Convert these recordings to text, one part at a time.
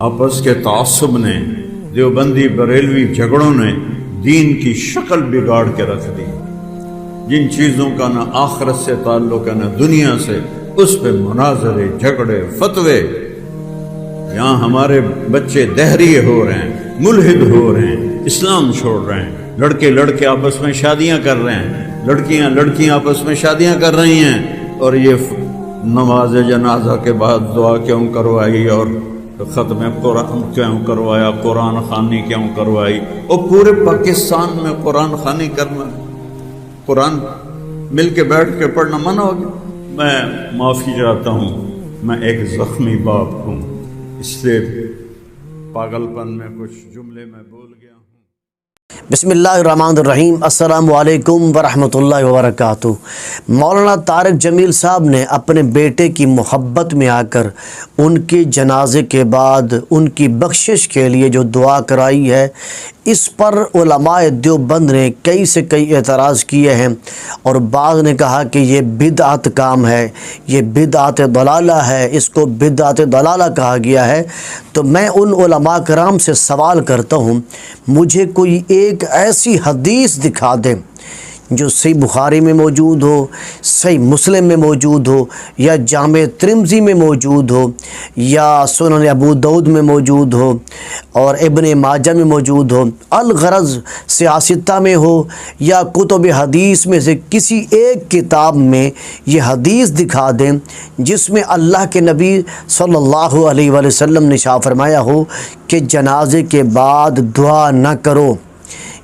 آپس کے تعصب نے، دیوبندی بریلوی جھگڑوں نے دین کی شکل بگاڑ کے رکھ دی۔ جن چیزوں کا نہ آخرت سے تعلق ہے نہ دنیا سے، اس پہ مناظرے، جھگڑے، فتوے۔ یہاں ہمارے بچے دہریے ہو رہے ہیں، ملحد ہو رہے ہیں، اسلام چھوڑ رہے ہیں، لڑکے آپس میں شادیاں کر رہے ہیں، لڑکیاں آپس میں شادیاں کر رہی ہیں، اور یہ نماز جنازہ کے بعد دعا کیوں کروائی اور ختم قرآن کیوں کروایا، قرآن خوانی کیوں کروائی؟ اور پورے پاکستان میں قرآن خوانی کرنا، قرآن مل کے بیٹھ کے پڑھنا منع ہو گیا۔ میں معافی چاہتا ہوں، میں ایک زخمی باپ ہوں، اس سے پاگل پن میں کچھ جملے میں بول گیا ہوں۔ بسم اللہ الرحمن الرحیم۔ السلام علیکم ورحمۃ اللہ وبرکاتہ۔ مولانا طارق جمیل صاحب نے اپنے بیٹے کی محبت میں آ کر ان کے جنازے کے بعد ان کی بخشش کے لیے جو دعا کرائی ہے، اس پر علماء دیوبند نے کئی سے کئی اعتراض کیے ہیں، اور بعض نے کہا کہ یہ بدعت کام ہے، یہ بدعت ضلالہ ہے، اس کو بدعت ضلالہ کہا گیا ہے۔ تو میں ان علماء کرام سے سوال کرتا ہوں، مجھے کوئی ایک ایسی حدیث دکھا دیں جو صحیح بخاری میں موجود ہو، صحیح مسلم میں موجود ہو، یا جامع ترمذی میں موجود ہو، یا سنن ابو داؤد میں موجود ہو، اور ابن ماجہ میں موجود ہو، الغرض سیاستہ میں ہو، یا کتب حدیث میں سے کسی ایک کتاب میں یہ حدیث دکھا دیں جس میں اللہ کے نبی صلی اللہ علیہ وآلہ وسلم نے ارشاد فرمایا ہو کہ جنازے کے بعد دعا نہ کرو۔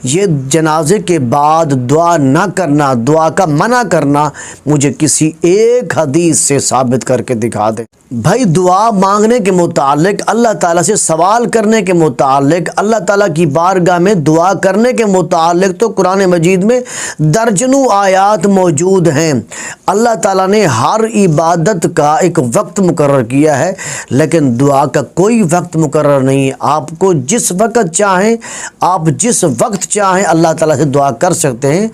یہ جنازے کے بعد دعا نہ کرنا، دعا کا منع کرنا، مجھے کسی ایک حدیث سے ثابت کر کے دکھا دیں۔ بھائی، دعا مانگنے کے متعلق، اللہ تعالیٰ سے سوال کرنے کے متعلق، اللہ تعالیٰ کی بارگاہ میں دعا کرنے کے متعلق تو قرآن مجید میں درجنوں آیات موجود ہیں۔ اللہ تعالیٰ نے ہر عبادت کا ایک وقت مقرر کیا ہے، لیکن دعا کا کوئی وقت مقرر نہیں۔ آپ کو جس وقت چاہیں، آپ جس وقت چاہیں اللہ تعالیٰ سے دعا کر سکتے ہیں،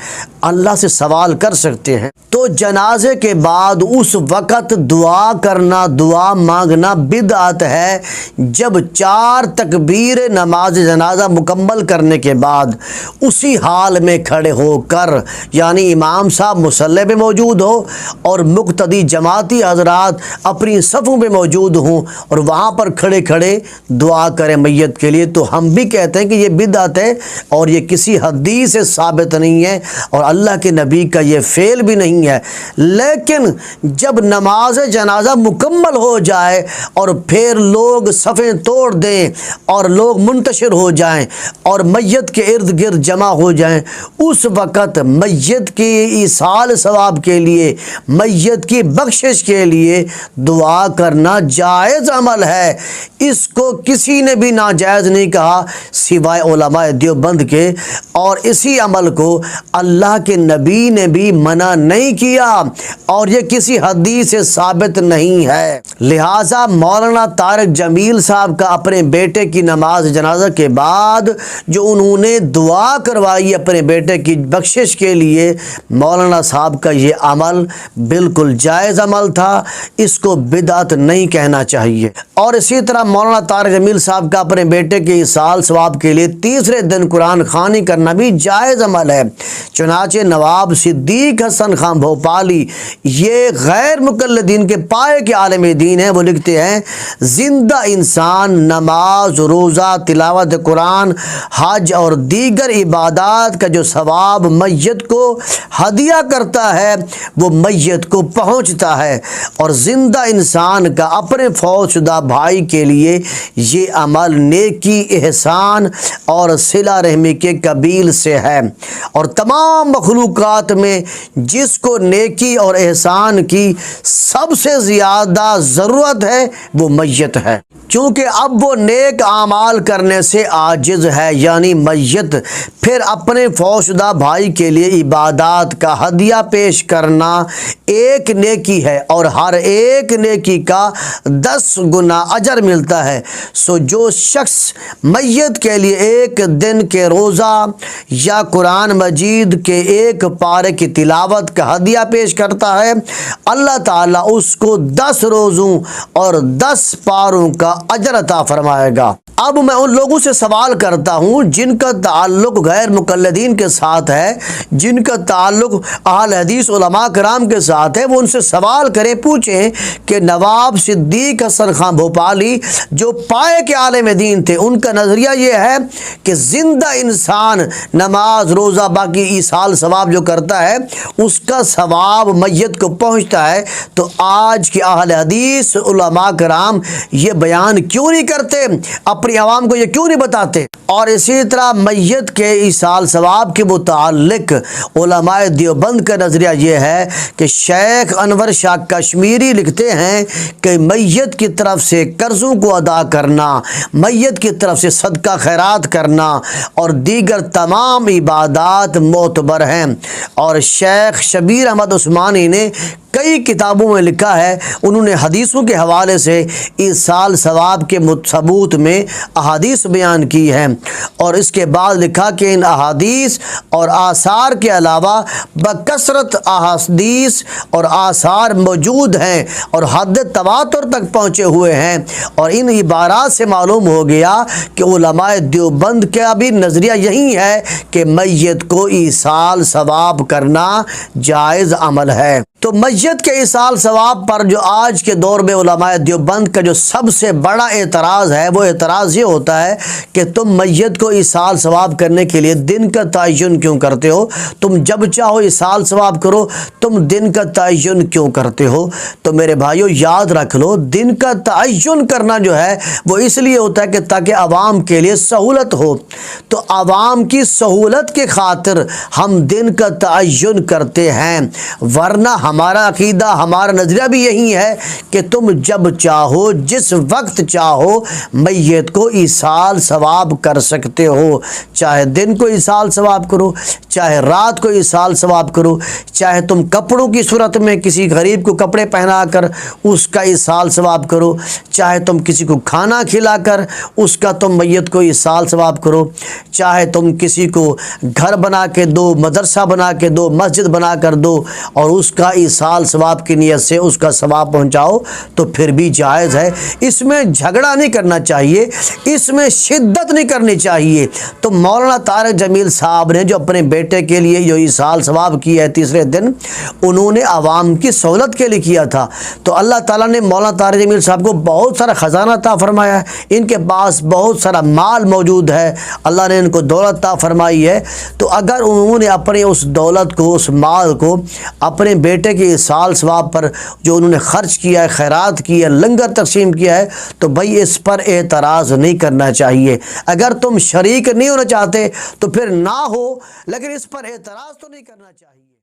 اللہ سے سوال کر سکتے ہیں۔ تو جنازے کے بعد اس وقت دعا کرنا، دعا مانگنا بدعت ہے جب 4 تکبیر نماز جنازہ مکمل کرنے کے بعد اسی حال میں کھڑے ہو کر، یعنی امام صاحب مصلی پہ موجود ہو اور مقتدی جماعتی حضرات اپنی صفوں پہ موجود ہوں اور وہاں پر کھڑے کھڑے دعا کریں میت کے لیے، تو ہم بھی کہتے ہیں کہ یہ بدعت ہے، اور یہ کسی حدیث سے ثابت نہیں ہے، اور اللہ کے نبی کا یہ فعل بھی نہیں ہے۔ لیکن جب نماز جنازہ مکمل ہو جائے اور پھر لوگ صفیں توڑ دیں اور لوگ منتشر ہو جائیں اور میت کے ارد گرد جمع ہو جائیں، اس وقت میت کی ایصال ثواب کے لیے، میت کی بخشش کے لیے دعا کرنا جائز عمل ہے۔ اس کو کسی نے بھی ناجائز نہیں کہا سوائے علماء دیوبند کے، اور اسی عمل کو اللہ کے نبی نے بھی منع نہیں کیا، اور یہ کسی حدیث سے ثابت نہیں ہے۔ لہٰذا مولانا طارق جمیل صاحب کا اپنے بیٹے کی نماز جنازہ کے بعد جو انہوں نے دعا کروائی اپنے بیٹے کی بخشش کے لیے، مولانا صاحب کا یہ عمل بالکل جائز عمل تھا، اس کو بدعت نہیں کہنا چاہیے۔ اور اسی طرح مولانا طارق جمیل صاحب کا اپنے بیٹے کے ایصال ثواب کے لیے تیسرے دن قرآن خوانی کرنا بھی جائز عمل ہے۔ چنانچہ نواب صدیق حسن خان بھوپالی، یہ غیر مقلدین کے پائے کے عالم دین ہیں، وہ لکھتے ہیں زندہ انسان نماز، روزہ، تلاوت قرآن، حج اور دیگر عبادات کا جو ثواب میت کو ہدیہ کرتا ہے وہ میت کو پہنچتا ہے، اور زندہ انسان کا اپنے فوت شدہ بھائی کے لیے یہ عمل نیکی، احسان اور صلہ رحمی کے قبیل سے ہے، اور تمام مخلوقات میں جس کو نیکی اور احسان کی سب سے زیادہ ضرورت ہے وہ میت ہے، کیونکہ اب وہ نیک اعمال کرنے سے عاجز ہے، یعنی میت پھر اپنے فوت شدہ بھائی کے لیے عبادات کا ہدیہ پیش کرنا ایک نیکی ہے، اور ہر ایک نیکی کا 10 گنا اجر ملتا ملتا ہے، سو جو شخص میت کے لیے ایک دن کے روزہ یا قرآن مجید کے ایک پارے کی تلاوت کا ہدیہ پیش کرتا ہے، اللہ تعالیٰ اس کو 10 روزوں اور 10 پاروں کا اجر عطا فرمائے گا۔ اب میں ان لوگوں سے سوال کرتا ہوں جن کا تعلق غیر مقلدین کے ساتھ ہے، جن کا تعلق اہل حدیث علماء کرام کے ساتھ ہے، وہ ان سے سوال کریں، پوچھیں کہ نواب صدیق حسن خان بھوپالی جو پائے کے عالم دین تھے، ان کا نظریہ یہ ہے کہ زندہ انسان نماز روزہ باقی ایصال ثواب جو کرتا ہے اس کا ثواب میت کو پہنچتا ہے، تو آج کے اہل حدیث علماء کرام یہ بیان کیوں نہیں کرتے، اپنی عوام کو یہ کیوں نہیں بتاتے؟ اور اسی طرح میت کے ایصال ثواب کے متعلق علماء دیوبند کا نظریہ یہ ہے کہ شیخ انور شاہ کشمیری لکھتے ہیں کہ میت کی طرف سے قرضوں کو ادا کرنا، میت کی طرف سے صدقہ خیرات کرنا اور دیگر تمام عبادات معتبر ہیں۔ اور شیخ شبیر احمد عثمانی نے کئی کتابوں میں لکھا ہے، انہوں نے حدیثوں کے حوالے سے ایصال ثواب کے ثبوت میں احادیث بیان کی ہیں، اور اس کے بعد لکھا کہ ان احادیث اور آثار کے علاوہ بکثرت احادیث اور آثار موجود ہیں اور حد تواتر تک پہنچے ہوئے ہیں، اور ان عبارات سے معلوم ہو گیا کہ علماء دیوبند کا بھی نظریہ یہی ہے کہ میت کو ایصال ثواب کرنا جائز عمل ہے۔ تو میت کے ایصال ثواب پر جو آج کے دور میں علماء دیوبند کا جو سب سے بڑا اعتراض ہے، وہ اعتراض یہ ہوتا ہے کہ تم میت کو ایصال ثواب کرنے کے لیے دن کا تعین کیوں کرتے ہو؟ تم جب چاہو ایصال ثواب کرو، تم دن کا تعین کیوں کرتے ہو؟ تو میرے بھائیو یاد رکھ لو، دن کا تعین کرنا جو ہے وہ اس لیے ہوتا ہے کہ تاکہ عوام کے لیے سہولت ہو، تو عوام کی سہولت کے خاطر ہم دن کا تعین کرتے ہیں، ورنہ ہمارا عقیدہ ہمارا نظریہ بھی یہی ہے کہ تم جب چاہو جس وقت چاہو میت کو ایصال ثواب کر سکتے ہو، چاہے دن کو ایصال ثواب کرو، چاہے رات کو ایصال ثواب کرو، چاہے تم کپڑوں کی صورت میں کسی غریب کو کپڑے پہنا کر اس کا ایصال ثواب کرو، چاہے تم کسی کو کھانا کھلا کر اس کا تم میت کو ایصال ثواب کرو، چاہے تم کسی کو گھر بنا کے دو، مدرسہ بنا کے دو، مسجد بنا کر دو اور اس کا ایصال ثواب کی نیت سے اس کا ثواب پہنچاؤ، تو پھر بھی جائز ہے۔ اس میں جھگڑا نہیں کرنا چاہیے، اس میں شدت نہیں کرنی چاہیے۔ تو مولانا طارق جمیل صاحب نے جو اپنے بیٹے کے لیے جو ایصال ثواب کیا ہے تیسرے دن، انہوں نے عوام کی سہولت کے لیے کیا تھا، تو اللہ تعالیٰ نے مولانا طارق جمیل صاحب کو بہت سارا خزانہ عطا فرمایا ہے، ان کے پاس بہت سارا مال موجود ہے، اللہ نے ان کو دولت عطا فرمائی ہے، تو اگر انہوں نے اپنے اس دولت کو، اس مال کو اپنے بیٹے کے ایصال ثواب پر جو انہوں نے خرچ کیا ہے، خیرات کی ہے، لنگر تقسیم کیا ہے، تو بھائی اس پر اعتراض نہیں کرنا چاہیے۔ اگر تم شریک نہیں ہونا چاہتے تو پھر نہ ہو، لیکن اس پر اعتراض تو نہیں کرنا چاہیے۔